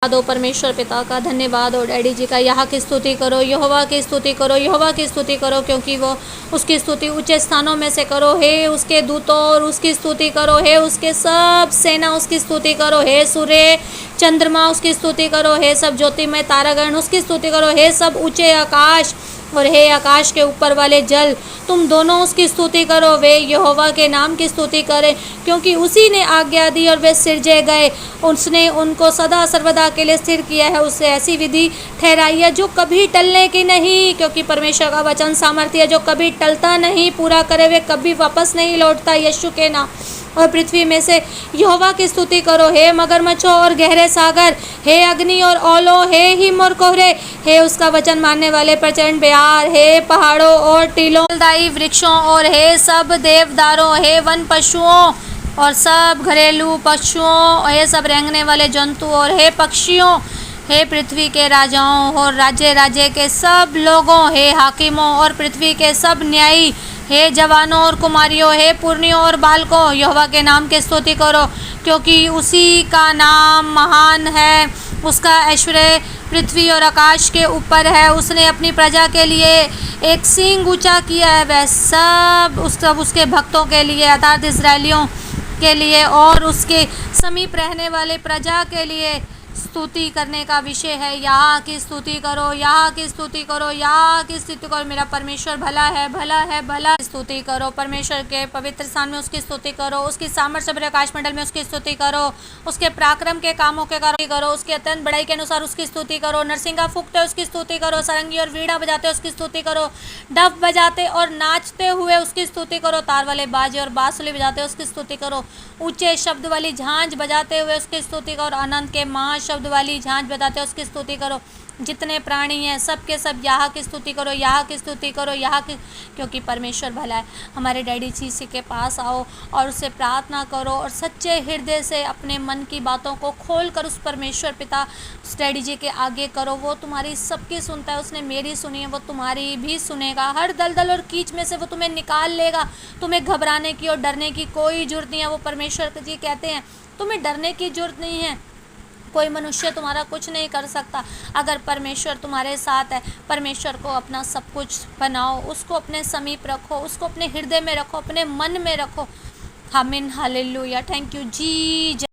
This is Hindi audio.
दो परमेश्वर पिता का धन्यवाद हो डैडी जी का। यहाँ की स्तुति करो, यहोवा की स्तुति करो, यहोवा की स्तुति करो, क्योंकि वो उसकी स्तुति ऊंचे स्थानों में से करो। हे उसके दूतों और उसकी स्तुति करो, हे उसके सब सेना उसकी स्तुति करो, हे सूर्य चंद्रमा उसकी स्तुति करो, हे सब ज्योतिमय तारागण उसकी स्तुति करो, हे सब ऊंचे आकाश और हे आकाश के ऊपर वाले जल, तुम दोनों उसकी स्तुति करो। वे यहोवा के नाम की स्तुति करें, क्योंकि उसी ने आज्ञा दी और वे सिरजे गए। उसने उनको सदा सर्वदा के लिए स्थिर किया है। उससे ऐसी विधि ठहराई है जो कभी टलने की नहीं, क्योंकि परमेश्वर का वचन सामर्थ्य है जो कभी टलता नहीं, पूरा करे वे कभी वापस नहीं लौटता। यीशु के नाम और पृथ्वी में से यहोवा की स्तुति करो। हे मगरमच्छों और गहरे सागर, हे अग्नि और ओलो, हे हिम और कोहरे, हे उसका वचन मानने वाले प्रचंड बयार, हे पहाड़ों और टीलों, फलदायी वृक्षों और हे सब देवदारों, हे वन पशुओं और सब घरेलू पशुओं, हे सब रेंगने वाले जंतु और हे पक्षियों, हे पृथ्वी के राजाओं और राज्य राज्य के सब लोगों, हे हाकिमों और पृथ्वी के सब न्यायी, हे जवानों और कुमारियों, हे पुरनियों और बालकों, यहोवा के नाम की स्तुति करो, क्योंकि उसी का नाम महान है। उसका ऐश्वर्य पृथ्वी और आकाश के ऊपर है। उसने अपनी प्रजा के लिए एक सींग ऊंचा किया है। वह सब उसके भक्तों के लिए अर्थात इस्राएलियों के लिए और उसके समीप रहने वाले प्रजा के लिए स्तुति करने का विषय है। यहाँ की स्तुति करो, यहाँ की स्तुति करो, यहाँ की स्तुति करो। मेरा परमेश्वर भला है, भला है, भला। स्तुति करो परमेश्वर के पवित्र स्थान में उसकी स्तुति करो, उसकी सामर्थ्य भरे आकाश मंडल में उसकी स्तुति करो, उसके पराक्रम के कामों के कारण करो, उसके अत्यंत बड़ाई के अनुसार उसकी स्तुति करो। नरसिंगा फूंकते उसकी स्तुति करो, सारंगी और वीणा बजाते उसकी स्तुति करो, डफ बजाते और नाचते हुए उसकी स्तुति करो, तार वाले बाजे और बांसुरी बजाते उसकी स्तुति करो, ऊंचे शब्द वाली झांझ बजाते हुए उसकी स्तुति करो, अनंत के महाशब्द वाली झांझ बजाते उसकी स्तुति करो। जितने प्राणी हैं सब के सब यहाँ की स्तुति करो, यहाँ की स्तुति करो, यहाँ की, क्योंकि परमेश्वर भला है। हमारे डैडी जी के पास आओ और उससे प्रार्थना करो और सच्चे हृदय से अपने मन की बातों को खोल कर उस परमेश्वर पिता उस डैडी जी के आगे करो। वो तुम्हारी सबकी सुनता है, उसने मेरी सुनी है, वो तुम्हारी भी सुनेगा। हर दलदल और कीच में से वो तुम्हें निकाल लेगा। तुम्हें घबराने की और डरने की कोई जरूरत नहीं है। वो परमेश्वर जी कहते हैं तुम्हें डरने की जरूरत नहीं है, कोई मनुष्य तुम्हारा कुछ नहीं कर सकता। अगर परमेश्वर तुम्हारे साथ है, परमेश्वर को अपना सब कुछ बनाओ, उसको अपने समीप रखो, उसको अपने हृदय में रखो, अपने मन में रखो। आमीन, हालेलुया। Thank you ji.